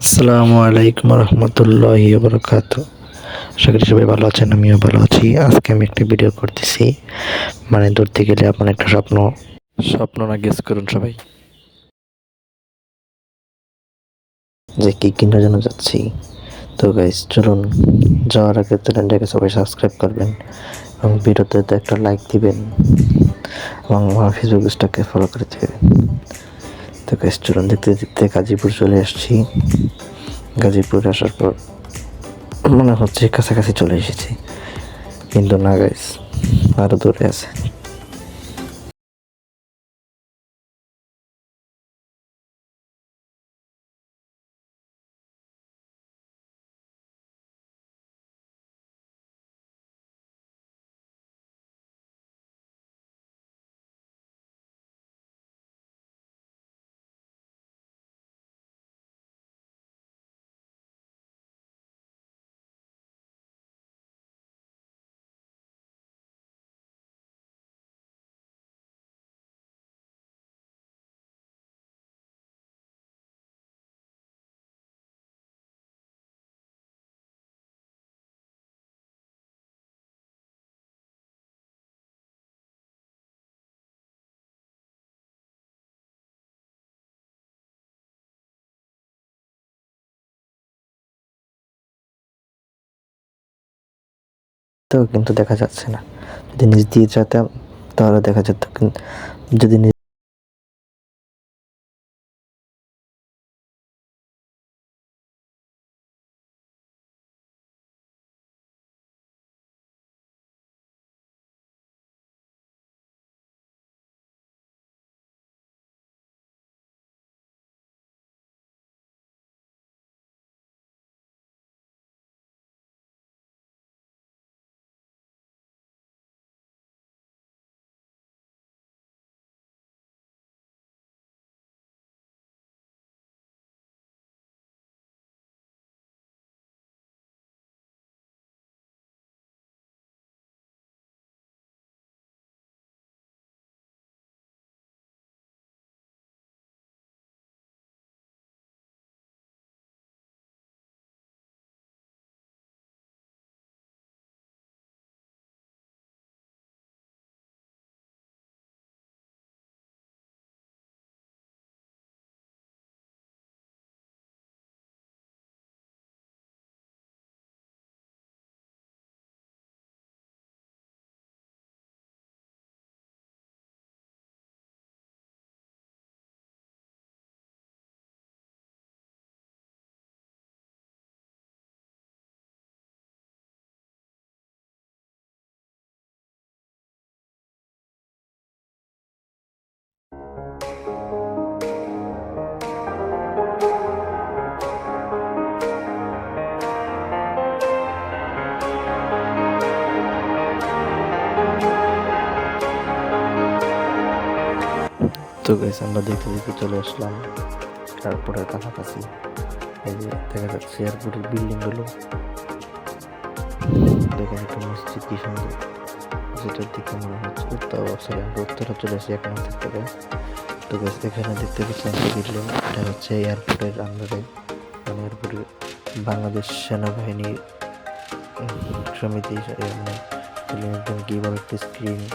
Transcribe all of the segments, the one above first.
আসসালামু আলাইকুম রহমতুল্লাহি বারাকাতু। আশা করি সবাই ভালো আছেন, আমিও ভালো আছি। আজকে আমি একটা ভিডিও করতেছি, মানে ধরতে গেলে আপনার একটা স্বপ্ন। স্বপ্ন না, গেস করুন সবাই যে কি কিনার জন্য যাচ্ছি। তো গাইস চলুন, যাওয়ার আগে চ্যানেলটাকে সবাই সাবস্ক্রাইব করবেন এবং ভিডিওতে একটা লাইক দিবেন এবং আমার ফেসবুক পেজটাকে ফলো করে দেবেন। তো গাইস চলুন, দেখতে দেখতে গাজীপুর চলে আসছি। গাজীপুর আসার পর মনে হচ্ছে কাছাকাছি চলে এসেছি, কিন্তু না গাইস, আরো দূরে আছে। তো কিন্তু দেখা যাচ্ছে না। যদি নিচ দিয়ে যেতাম তাহলে দেখা যেত, যদি তো গাইস আমরা দেখতে দেখতে চলে আসলাম এয়ারপোর্টের কাছাকাছি। এই যে দেখা যাচ্ছে এয়ারপোর্টের বিল্ডিংগুলো, দেখেন একটা মসজিদ কি সুন্দর, যেটার দিকে মনে হচ্ছে আমরা উত্তরে চলে আসি 1 মাস থেকে। তো গাইস এখানে দেখতে পেয়েছিলাম যে বিল্ডিং, এটা হচ্ছে এয়ারপোর্টের আন্ডারে, মানে এয়ারপোর্টের বাংলাদেশ সেনাবাহিনী সমিতি, মানে কীভাবে একটা স্ক্রিনে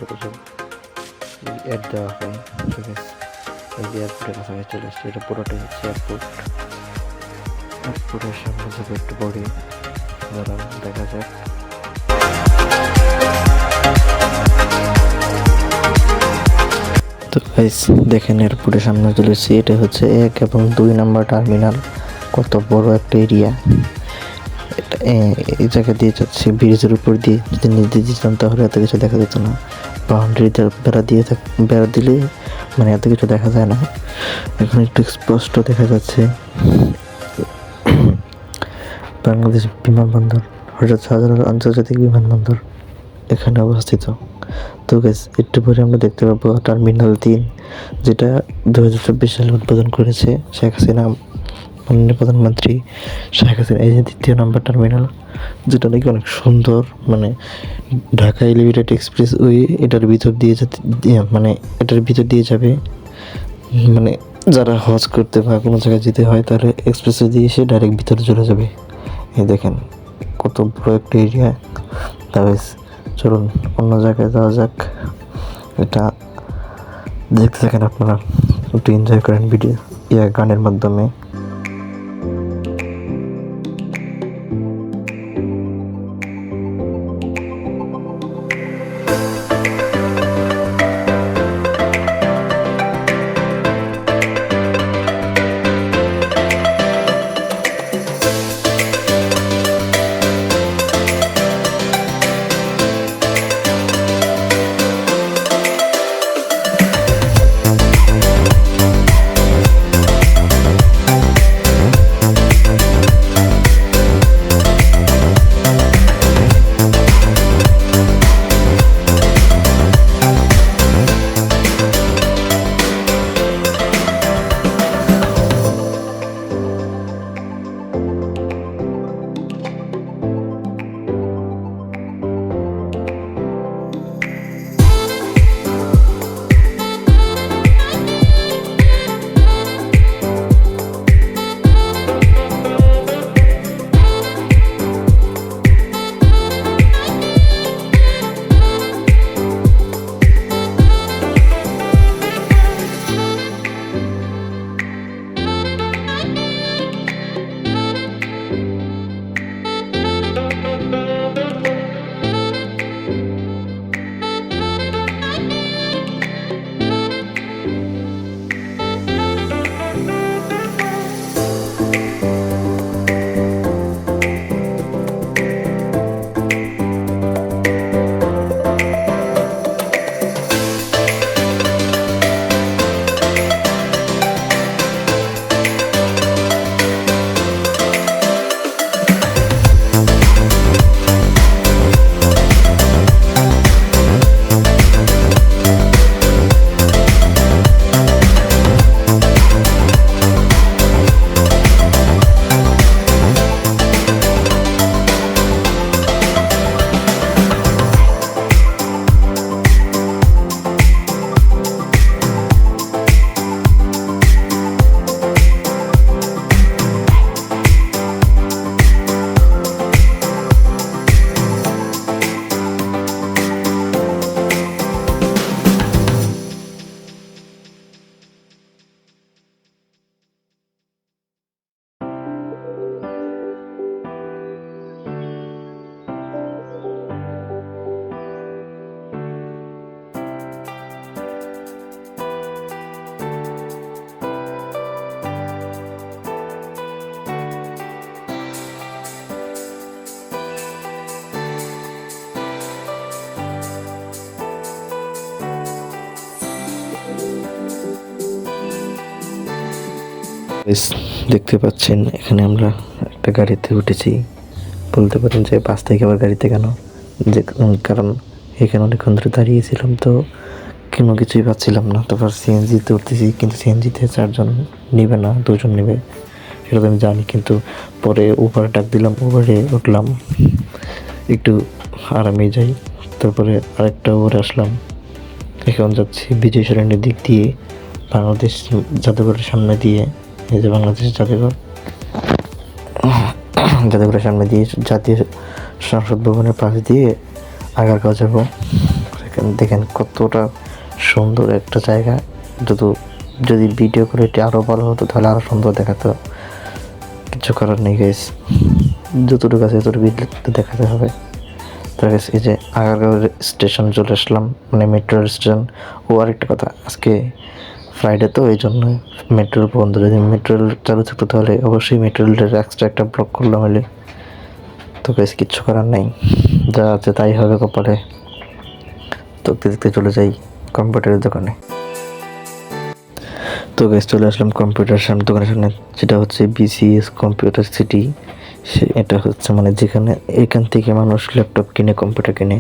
কত সব অ্যাড দেওয়া হয়। ঠিক আছে, এই যে এয়ারপোর্টের কাছাকাছি চলে আসছে, এটা পুরোটাই হচ্ছে এয়ারপোর্ট। এয়ারপোর্টের সামনে থেকে একটু বডি দ্বারা দেখা যাক। তো গাইস দেখেন এয়ারপোর্টের সামনে চলে এসেছি, এটা হচ্ছে 1 এবং 2 নম্বর টার্মিনাল। কত বড় একটা এরিয়া এটা। এই জায়গা দিয়ে যাচ্ছে ব্রিজের উপর দিয়ে, যদি নিচ দিয়ে যেতাম তাহলে এত কিছু দেখা যেত না। বাউন্ডারিতে বেড়া দিলে মানে এত কিছু দেখা যায় না। এখন একটু স্পষ্ট দেখা যাচ্ছে বাংলাদেশ বিমানবন্দর, হযরত শাহজালাল আন্তর্জাতিক বিমানবন্দর এখানে অবস্থিত। তো গাইস একটু পরে আমরা দেখতে পাবো টার্মিনাল 3, যেটা 2024 সালে উদ্বোধন করেছে শেখ হাসিনা, মাননীয় প্রধানমন্ত্রী শেখ হাসিনা। এই যে 2য় নম্বর টার্মিনাল, যেটা নাকি অনেক সুন্দর, মানে ঢাকা এলিভেটেড এক্সপ্রেস ওয়ে এটার ভিতর দিয়ে মানে এটার ভিতর দিয়ে যাবে, মানে যারা হজ করতে বা কোনো জায়গায় যেতে হয় তাহলে এক্সপ্রেসে দিয়ে এসে ডাইরেক্ট ভিতরে চলে যাবে। এই দেখেন কত বড় একটা এরিয়া। তবে চলুন অন্য জায়গায় যাওয়া যাক। এটা দেখতে থাকেন আপনারা, একটু এনজয় করেন ভিডিও গানের মাধ্যমে। দেখতে পাচ্ছেন এখানে আমরা একটা গাড়িতে উঠেছি। বলতে পারেন যে বাস থেকে আবার গাড়িতে কেন, যে কারণ এখানে অনেকক্ষণ ধরে দাঁড়িয়েছিলাম তো কোনো কিছুই পাচ্ছিলাম না। তারপর সিএনজিতে উঠতেছি, কিন্তু সিএনজিতে 4 জন নেবে না, 2 জন নেবে সেটা তো আমি জানি। কিন্তু পরে উবারে ডাক দিলাম, উবারে উঠলাম, একটু আরামে যাই। তারপরে আরেকটা উবারে আসলাম। এখন যাচ্ছি বিজয় সরণির দিক দিয়ে, বাংলাদেশ জাদুঘরের সামনে দিয়ে। এই যে বাংলাদেশের জাদুঘরের সামনে দিয়ে জাতীয় সংসদ ভবনের পাশ দিয়ে আগারগাঁও যাব। দেখেন কতটা সুন্দর একটা জায়গা। যদি ভিডিও করে এটি আরও ভালো হতো তাহলে আরও সুন্দর দেখাতো। কিছু করার নেই গাইস, যতটুকু আছে ততটুকু দেখাতে হবে। তো গাইস এই যে আগারগাঁও স্টেশন চলে আসলাম, মানে মেট্রো স্টেশন। ও আরেকটা কথা, আজকে ফ্রাইডে তো এই জন্য মেট্রোল বন্ধ। যদি মেট্রোল চালু থাকতো তাহলে অবশ্যই মেট্রোলের এক্সট্রা একটা ব্লক করলাম হলে। তো বেশ কিচ্ছু করার নেই, যা আছে তাই হবে কপালে। তো দেখতে চলে যাই কম্পিউটারের দোকানে। তো বেশ চলে আসলাম কম্পিউটার দোকানের সামনে, যেটা হচ্ছে বিসিএস কম্পিউটার সিটি। এটা হচ্ছে মানে যেখানে এখান থেকে মানুষ ল্যাপটপ কিনে, কম্পিউটার কিনে,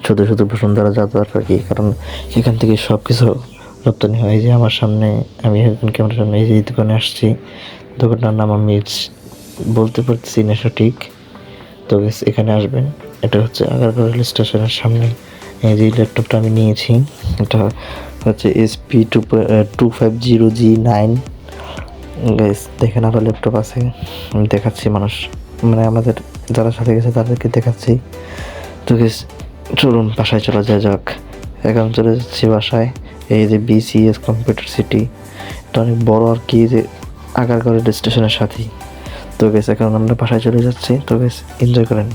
শুধু বসুন্ধরা যা দরকার কি, কারণ এখান থেকে সব কিছু রপ্তানি হয়। যে আমার সামনে, আমি এখন ক্যামেরার সামনে এই যে দোকানে আসছি, দোকানটার নাম আমি বলতে পারছি না সঠিক। তো বেশ এখানে আসবেন। এটা হচ্ছে আগারগাঁও রেল স্টেশনের সামনে। এই যে ল্যাপটপটা আমি নিয়েছি, এটা হচ্ছে SP2500G9 গাইস। দেখেন আরও ল্যাপটপ আছে, আমি দেখাচ্ছি মানে আমাদের যারা সাথে গেছে তাদেরকে দেখাচ্ছি। তো গাইস চলুন বাসায় চলে যাক। এখন চলে যাচ্ছি বাসায়। এই যে BCS কম্পিউটার সিটি, এটা অনেক বড় আর কি, যে আগারগাঁও রেল স্টেশনের সাথেই। তো গাইস এখন আমরা বাসায় চলে যাচ্ছি। তো গাইস এনজয় করেন।